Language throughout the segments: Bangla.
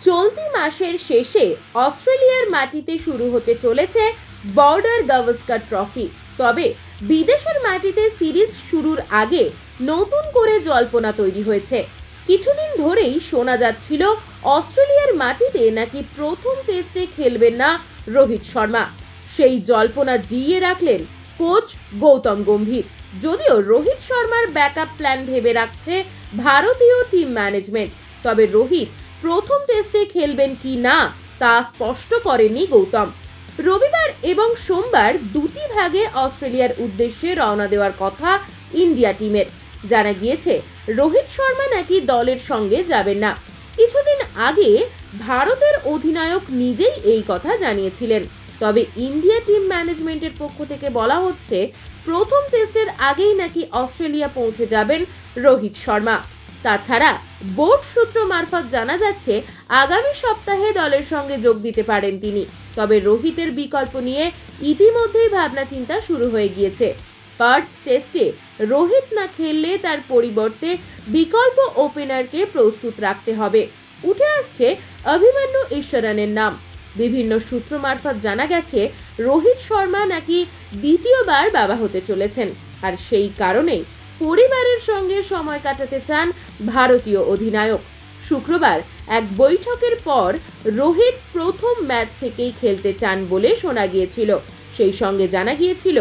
চলতি মাসের শেষে অস্ট্রেলিয়ার মাটিতে শুরু হতে চলেছে বর্ডার গাভাস্কার ট্রফি। তবে বিদেশের মাটিতে সিরিজ শুরুর আগে নতুন করে জল্পনা তৈরি হয়েছে। কিছুদিন ধরেই শোনা যাচ্ছিল অস্ট্রেলিয়ার মাটিতে নাকি প্রথম টেস্টে খেলবেন না রোহিত শর্মা। সেই জল্পনা জিইয়ে রাখলেন কোচ গৌতম গম্ভীর। যদিও রোহিত শর্মার ব্যাকআপ প্ল্যান ভেবে রাখছে ভারতীয় টিম ম্যানেজমেন্ট, তবে রোহিত প্রথম টেস্টে খেলবেন কি না তা স্পষ্ট করেনি গৌতম। রবিবার এবং সোমবার দুটি ভাগে অস্ট্রেলিয়ার উদ্দেশ্যে রওনা দেওয়ার কথা ইন্ডিয়া টিমের। জানা গিয়েছে রোহিত শর্মা নাকি দলের সঙ্গে যাবেন না। কিছুদিন আগে ভারতের অধিনায়ক নিজেই এই কথা জানিয়েছিলেন। তবে ইন্ডিয়া টিম ম্যানেজমেন্টের পক্ষ থেকে বলা হচ্ছে প্রথম টেস্টের আগেই নাকি অস্ট্রেলিয়া পৌঁছে যাবেন রোহিত শর্মা। তাছাড়া বোর্ড সূত্র মারফত জানা যাচ্ছে আগামী সপ্তাহে দলের সঙ্গে যোগ দিতে পারেন তিনি। তবে রোহিতের বিকল্প নিয়ে ইতিমধ্যেই ভাবনা চিন্তা শুরু হয়ে গিয়েছে। পার্থ টেস্টে রোহিত না খেললে তার পরিবর্তে বিকল্প ওপেনারকে প্রস্তুত রাখতে হবে। উঠে আসছে অভিমন্যু ঈশ্বরনের নাম। বিভিন্ন সূত্র মারফত জানা গেছে রোহিত শর্মা নাকি দ্বিতীয়বার বাবা হতে চলেছেন, আর সেই কারণেই পরিবারের সঙ্গে সময় কাটাতে চান ভারতীয় অধিনায়ক। শুক্রবার এক বৈঠকের পর রোহিত প্রথম ম্যাচ থেকেই খেলতে চান বলে শোনা গিয়েছিল। সেই সঙ্গে জানা গিয়েছিল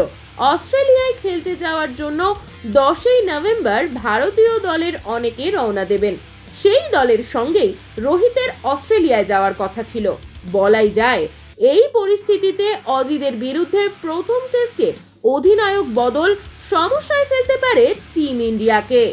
অস্ট্রেলিয়ায় খেলতে যাওয়ার জন্য 10ই নভেম্বর ভারতীয় দলের অনেকে রওনা দেবেন। সেই দলের সঙ্গেই রোহিতের অস্ট্রেলিয়ায় যাওয়ার কথা ছিল। বলাই যায় এই পরিস্থিতিতে অজিদের বিরুদ্ধে প্রথম টেস্টে অধিনায়ক বদল সমস্যায় ফেলতে পারে টিম ইন্ডিয়াকে।